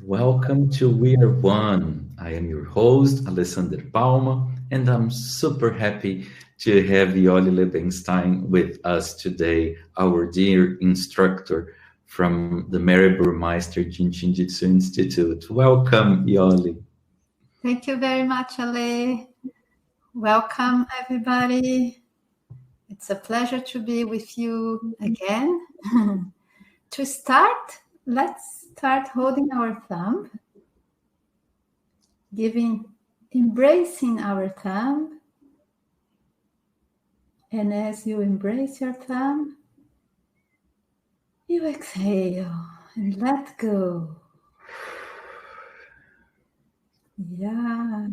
Welcome to We Are One. I am your host, Alessander Palma, and I'm super happy to have Iole Lebensztajn with us today, our dear instructor from the Meister Jin Shin Jyutsu Institute. Welcome, Iole. Thank you very much, Ale. Welcome, everybody. It's a pleasure to be with you again. To start, let's start holding our thumb, embracing our thumb. And as you embrace your thumb, you exhale and let go. Yeah.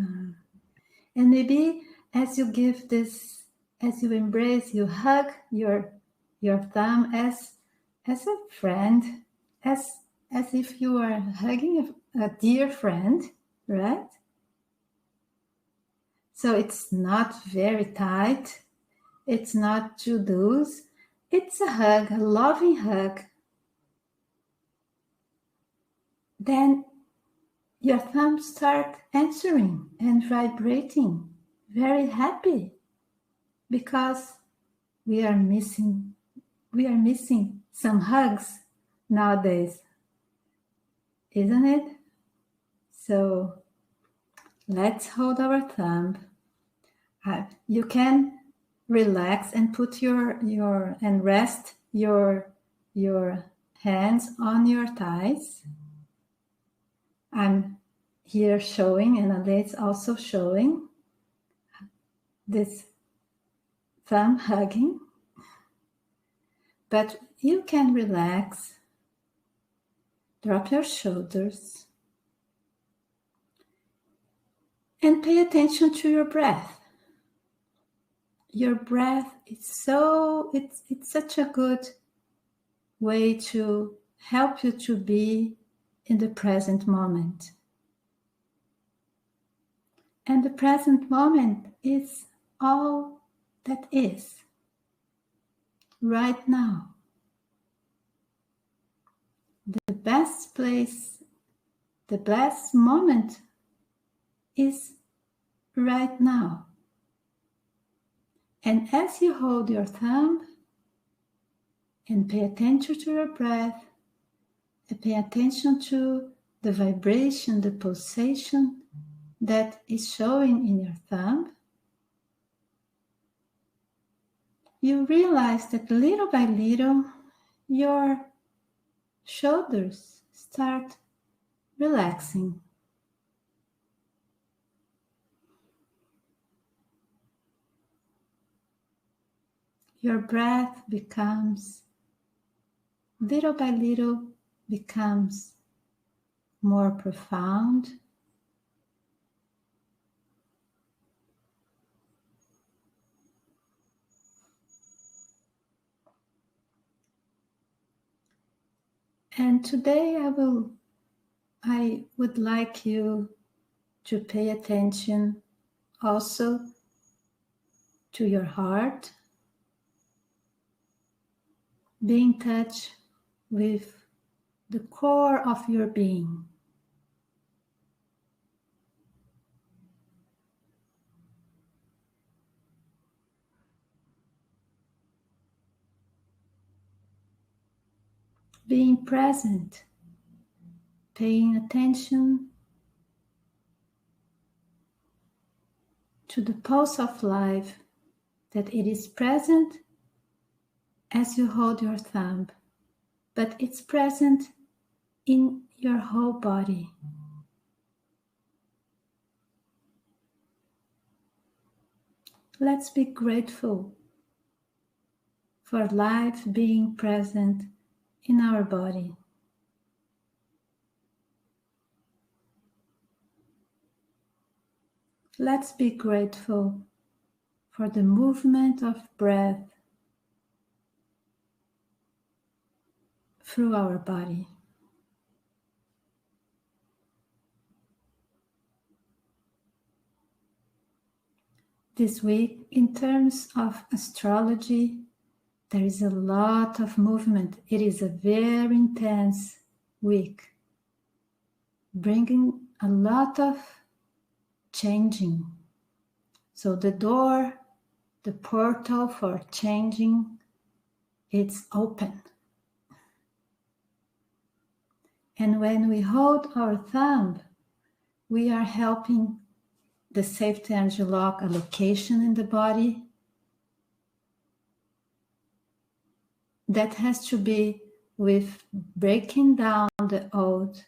And maybe as you give this, as you embrace, you hug your thumb as a friend, as if you are hugging a dear friend, right? So it's not very tight. It's not too loose. It's a hug, a loving hug. Then your thumbs start answering and vibrating, very happy, because we are missing some hugs nowadays, isn't it? So let's hold our thumb. You can relax and put and rest your hands on your thighs. I'm here showing, and Ale's also showing this thumb hugging. But you can relax, drop your shoulders, and pay attention to your breath. Your breath is it's such a good way to help you to be in the present moment. And the present moment is all that is right now. The best place, the best moment is right now. And as you hold your thumb and pay attention to your breath, and pay attention to the vibration, the pulsation that is showing in your thumb, you realize that little by little your shoulders start relaxing. Your breath becomes, little by little, becomes more profound. And today I would like you to pay attention also to your heart. Be in touch with the core of your being. Being present, paying attention to the pulse of life, that it is present as you hold your thumb, but it's present in your whole body. Let's be grateful for life being present in our body. Let's be grateful for the movement of breath through our body. This week, in terms of astrology, there is a lot of movement. It is a very intense week. bringing a lot of changing. So the door, the portal for changing, it's open. And when we hold our thumb, we are helping the safety energy lock allocation in the body. That has to be with breaking down the old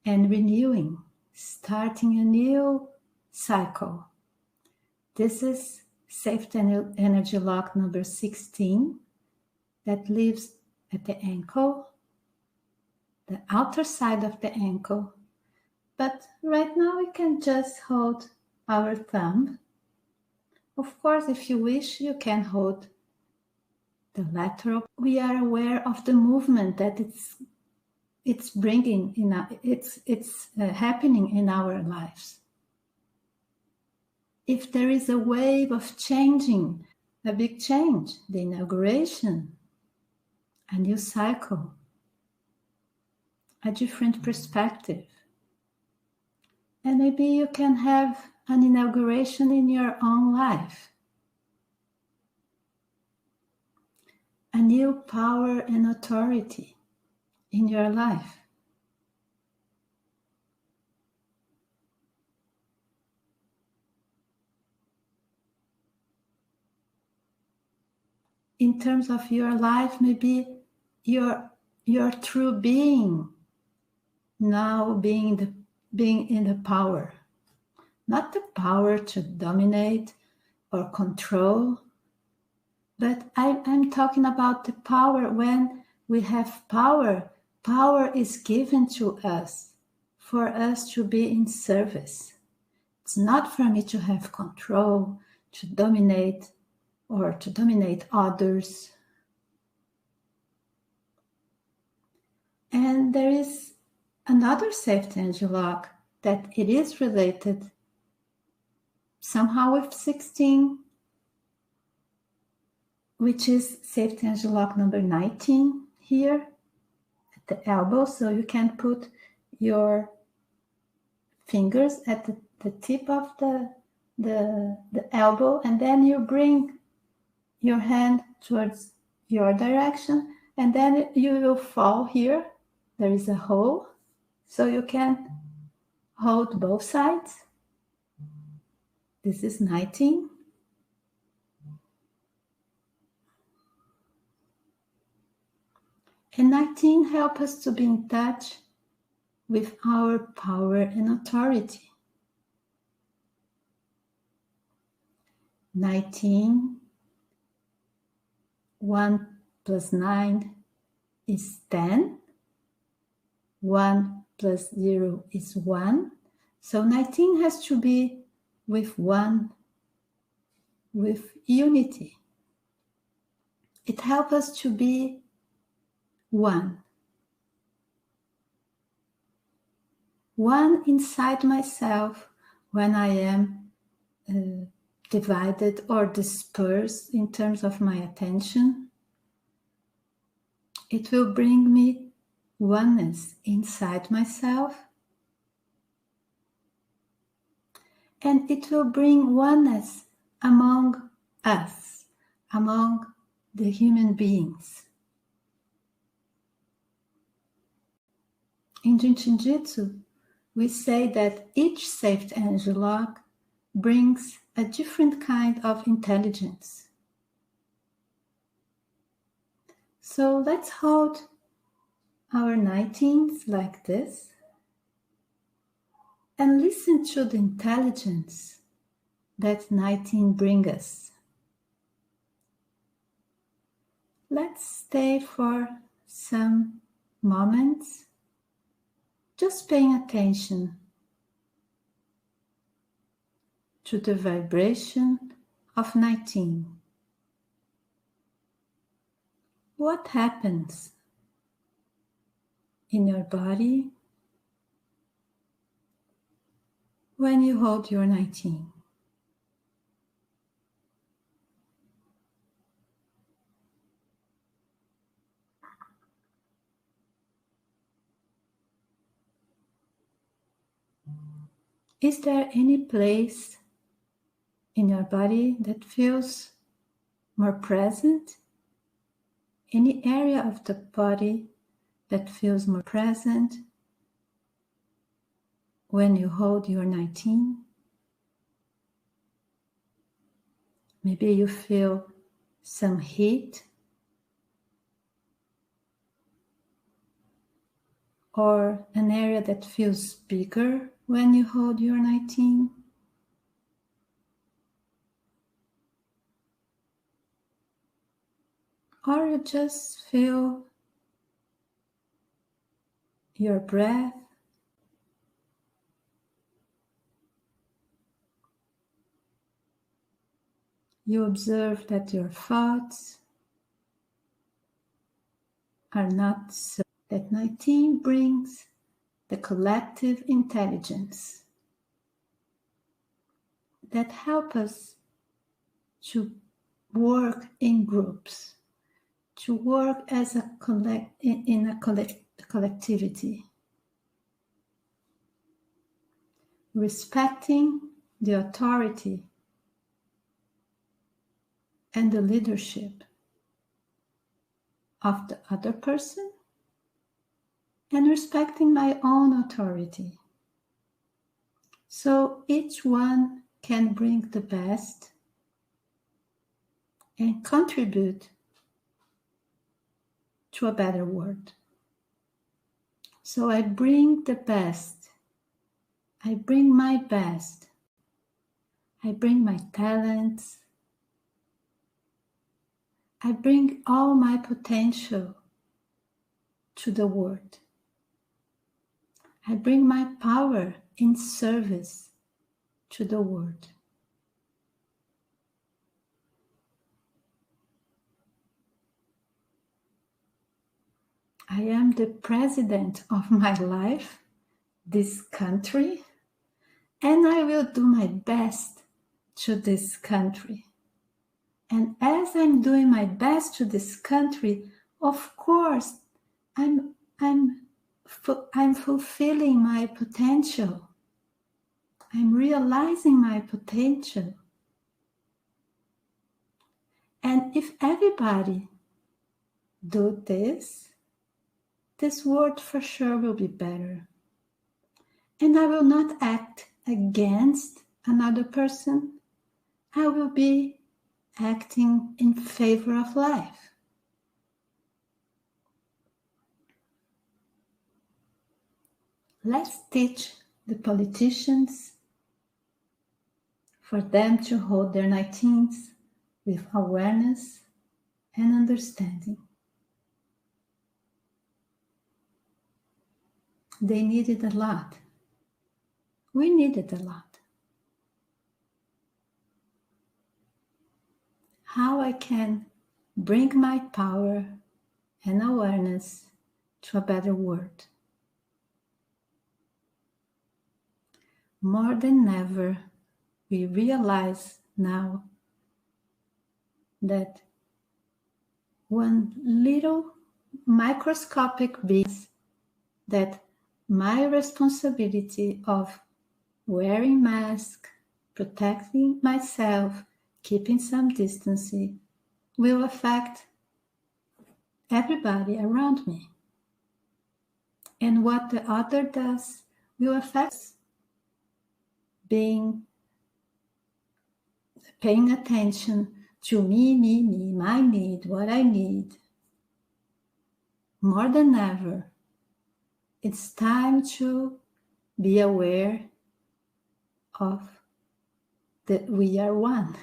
and renewing, starting a new cycle. This is safety energy lock number 16 that lives at the ankle, the outer side of the ankle. But right now we can just hold our thumb. Of course, if you wish, you can hold the lateral. We are aware of the movement that it's bringing it's happening in our lives. If there is a wave of changing, a big change, the inauguration, a new cycle, a different perspective, and maybe you can have an inauguration in your own life. A new power and authority in your life. In terms of your life, maybe your true being now being in the power. Not the power to dominate or control, but I'm talking about the power when we have power. Power is given to us for us to be in service. It's not for me to have control, to dominate, or to dominate others. And there is another safety energy lock that it is related somehow with 16, which is safety energy lock number 19 here at the elbow. So you can put your fingers at the tip of the elbow, and then you bring your hand towards your direction, and then you will fall here. There is a hole, so you can hold both sides. This is 19. And 19 helps us to be in touch with our power and authority. 19, 1 plus 9 is 10. 1 plus 0 is 1. So 19 has to be with one, with unity. It helps us to be one. One inside myself when I am divided or dispersed in terms of my attention. It will bring me oneness inside myself. And it will bring oneness among us, among the human beings. In Jin Shin Jyutsu, we say that each safety energy lock brings a different kind of intelligence. So let's hold our 19s like this and listen to the intelligence that 19 brings us. Let's stay for some moments just paying attention to the vibration of 19. What happens in your body when you hold your 19? Is there any place in your body that feels more present? Any area of the body that feels more present when you hold your 19? Maybe you feel some heat, or an area that feels bigger when you hold your 19. Or you just feel your breath. You observe that your thoughts are not so. That 19 brings the collective intelligence that help us to work in groups, to work as a collectivity, respecting the authority and the leadership of the other person, and respecting my own authority. So each one can bring the best and contribute to a better world. So I bring the best. I bring my best. I bring my talents. I bring all my potential to the world. I bring my power in service to the world. I am the president of my life, this country, and I will do my best to this country. And as I'm doing my best to this country, of course, I'm fulfilling my potential. I'm realizing my potential. And if everybody do this, this world for sure will be better. And I will not act against another person. I will be acting in favor of life. Let's teach the politicians for them to hold their 19s with awareness and understanding. They needed a lot. We needed a lot. How I can bring my power and awareness to a better world. More than ever, we realize now that one little microscopic being, that my responsibility of wearing mask, protecting myself, keeping some distance, will affect everybody around me. And what the other does will affect us. Paying attention to me, my need, what I need. More than ever, it's time to be aware of that we are one,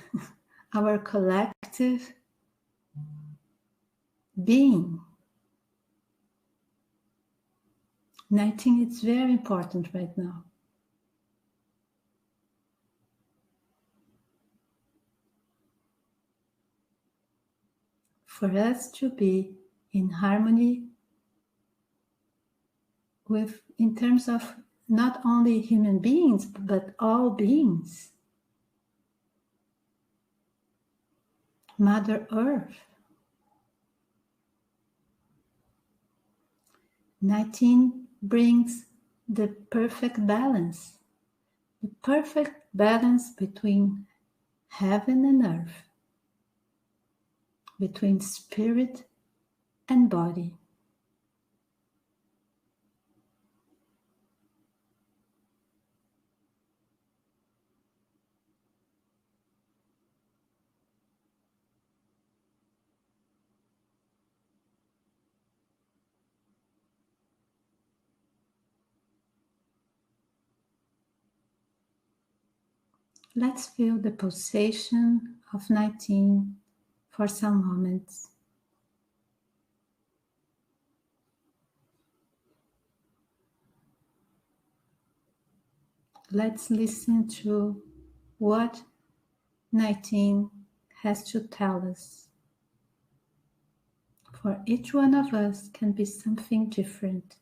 our collective being. And I think it's very important right now. For us to be in harmony with, in terms of not only human beings, but all beings. Mother Earth. 19 brings the perfect balance. the perfect balance between heaven and earth, between spirit and body. Let's feel the pulsation of 19 for some moments. Let's listen to what 19 has to tell us. For each one of us can be something different.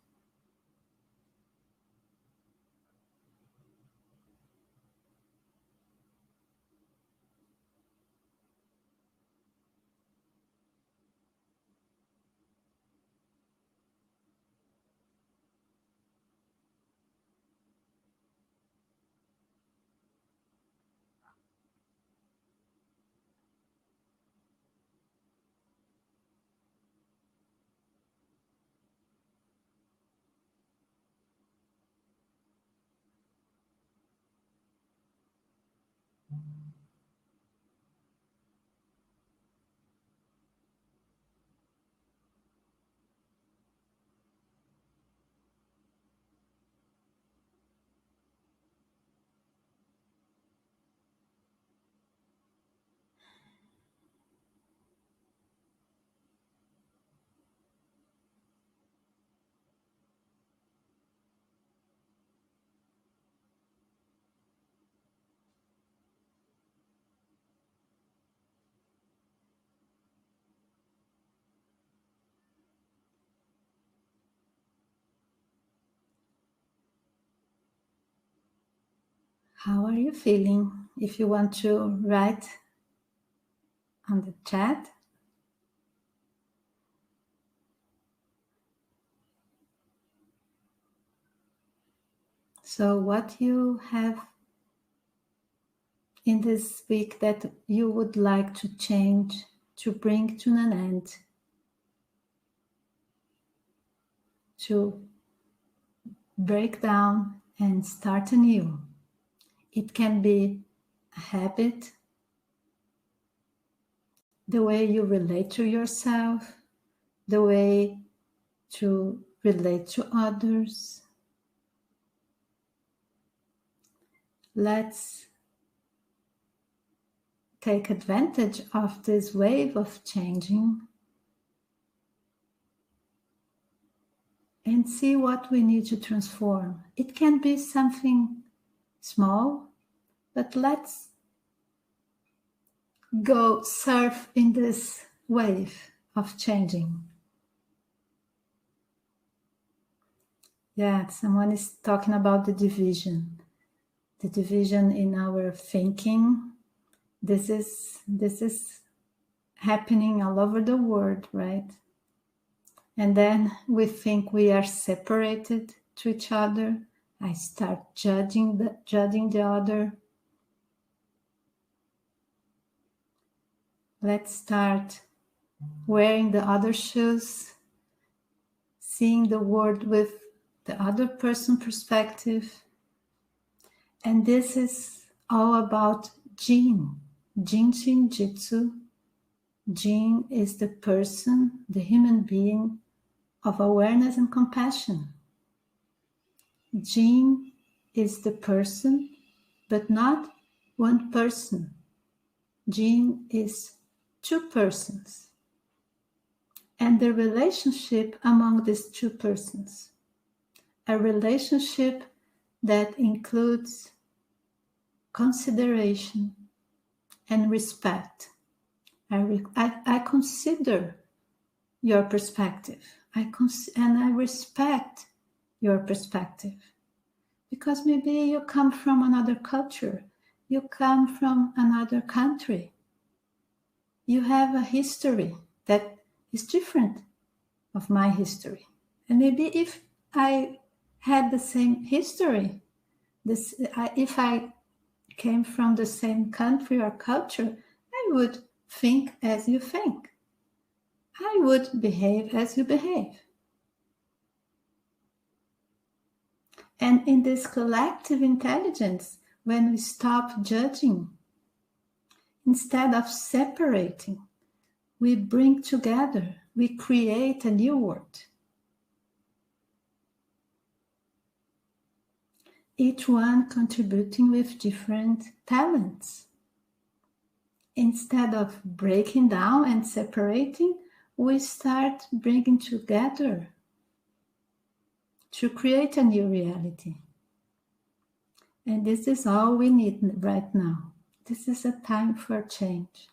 How are you feeling? If you want to write on the chat. So what you have in this week that you would like to change, to bring to an end, to break down and start anew. It can be a habit, the way you relate to yourself, the way to relate to others. Let's take advantage of this wave of changing and see what we need to transform. It can be something small, but let's go surf in this wave of changing. Yeah, someone is talking about the division in our thinking. This is happening all over the world, right? And then we think we are separated to each other. I start judging the other. Let's start wearing the other shoes, seeing the world with the other person's perspective. And this is all about Jin Shin Jyutsu. Jin is the person, the human being of awareness and compassion. Jin is the person, but not one person. Jin is two persons. And the relationship among these two persons. A relationship that includes consideration and respect. I consider your perspective. And I respect your perspective. Because maybe you come from another culture. You come from another country. You have a history that is different of my history. And maybe if I had the same history, if I came from the same country or culture, I would think as you think. I would behave as you behave. And in this collective intelligence, when we stop judging, instead of separating, we bring together, we create a new world. Each one contributing with different talents. Instead of breaking down and separating, we start bringing together to create a new reality. And this is all we need right now. This is a time for change.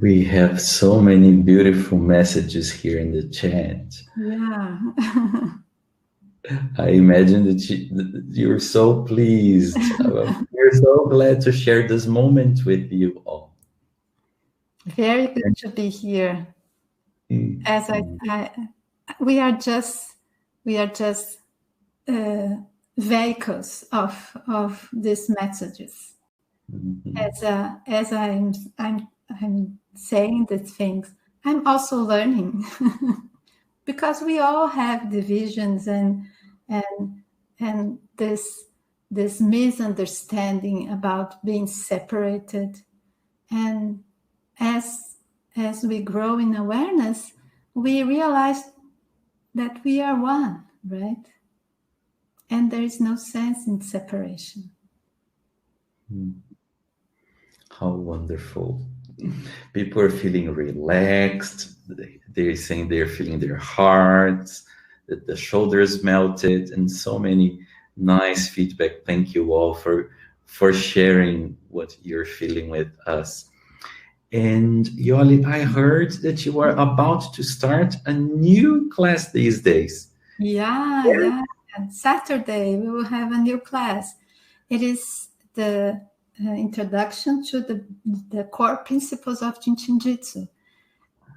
We have so many beautiful messages here in the chat. Yeah. I imagine that you're so pleased. We're so glad to share this moment with you all. Very good to be here. As we are just vehicles of these messages. As I'm saying these things, I'm also learning because we all have divisions and this misunderstanding about being separated. And as we grow in awareness, we realize that we are one, right? And there is no sense in separation. How wonderful. People are feeling relaxed. They're saying they're feeling their hearts, that the shoulders melted, and so many nice feedback. Thank you all for sharing what you're feeling with us. And Iole, I heard that you are about to start a new class these days. Yeah. Saturday we will have a new class. It is the introduction to the core principles of Jin Shin Jyutsu.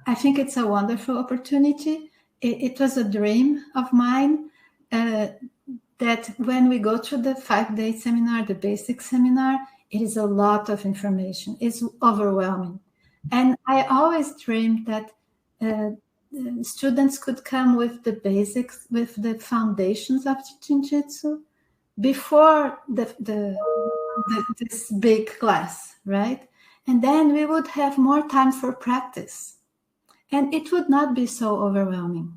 I think it's a wonderful opportunity. It was a dream of mine that when we go to the 5-day seminar, the basic seminar, it is a lot of information. It's overwhelming. And I always dreamed that students could come with the basics, with the foundations of Jin Jyutsu before this big class, right? And then we would have more time for practice. And it would not be so overwhelming.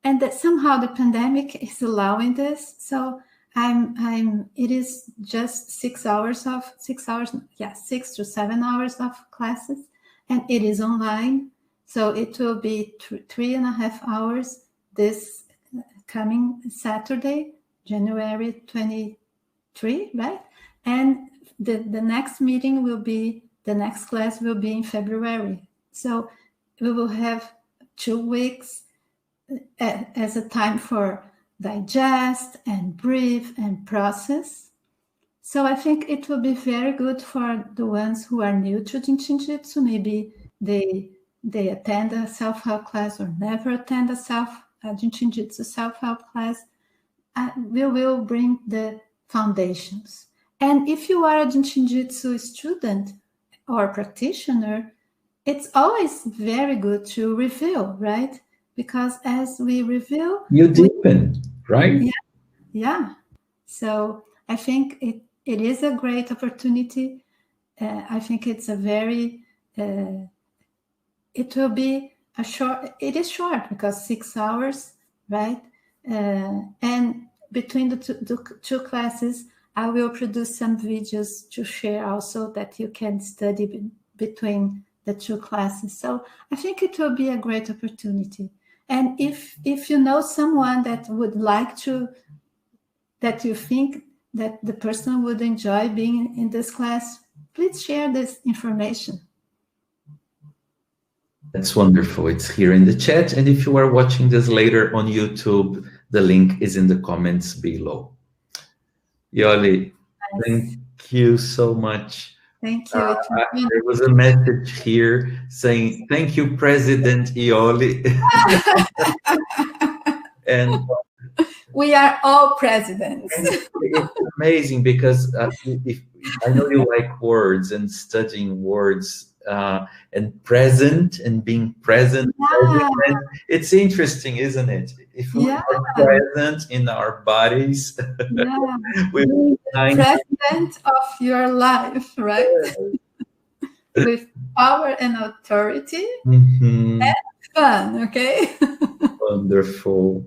And that somehow the pandemic is allowing this. So it is just 6 to 7 hours of classes. And it is online. So it will be 3.5 hours this coming Saturday, January 23, right? And the next meeting the next class will be in February. So we will have 2 weeks as a time for digest and breathe and process. So I think it will be very good for the ones who are new to Jin Shin Jyutsu. Maybe they attend a self-help class or never attend a Jin Shin Jyutsu self-help class. We will bring the foundations. And if you are a Jin Shin Jyutsu student or practitioner, it's always very good to review, right? Because as we review, you deepen, right? Yeah. So I think it is a great opportunity. I think it's a very, it will be it is short because 6 hours, right? And between the two classes, I will produce some videos to share also that you can study between the 2 classes. So I think it will be a great opportunity. And if you know someone that would like to, that you think that the person would enjoy being in this class, please share this information. That's wonderful. It's here in the chat. And if you are watching this later on YouTube, the link is in the comments below. Iole, thank you so much. Thank you. There was a message here saying, thank you, President Iole. And we are all presidents. it's amazing because if I know you like words and studying words and present and being present. Yeah. It's interesting, isn't it? If we are present in our bodies, with the president of your life, right? With power and authority and fun, okay? Wonderful.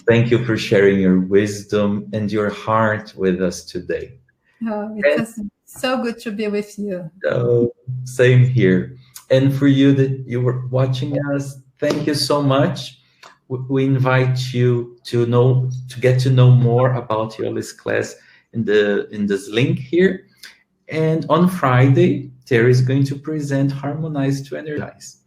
Thank you for sharing your wisdom and your heart with us today. Oh, it was so good to be with you. Same here. And for you that you were watching us, thank you so much. We invite you to get to know more about Iole's class in this link here. And on Friday, Terry is going to present Harmonize to Energize.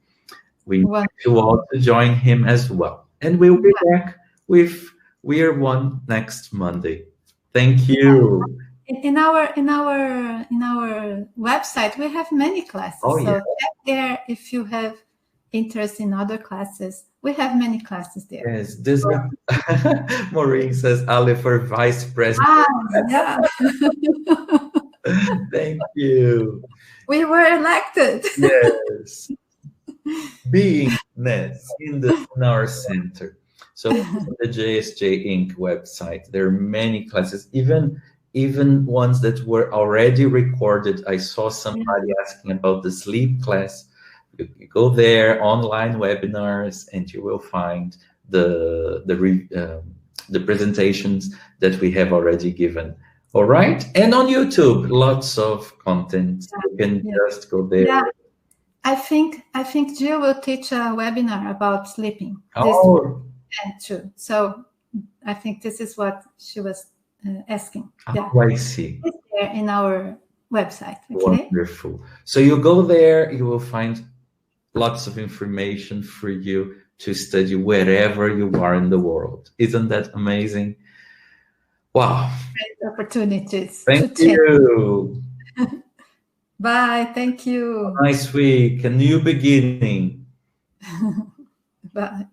We invite you all to join him as well. And we'll be back with We Are One next Monday. Thank you. In our website, we have many classes. So check there if you have interest in other classes. We have many classes there. Yes, this Maureen says Ale for vice president. Yeah. Thank you. We were elected. Yes. Beingness in our center. So the JSJ Inc. website, there are many classes, even ones that were already recorded. I saw somebody asking about the sleep class. You go there, online webinars, and you will find the presentations that we have already given. All right, and on YouTube, lots of content. You can just go there. Yeah. I think Jill will teach a webinar about sleeping. Too. So I think this is what she was asking. I see. It's there in our website. Okay? Wonderful. So you go there, you will find lots of information for you to study wherever you are in the world. Isn't that amazing? Wow. Great opportunities. Thank you. Bye. Thank you. Nice week. A new beginning. Bye.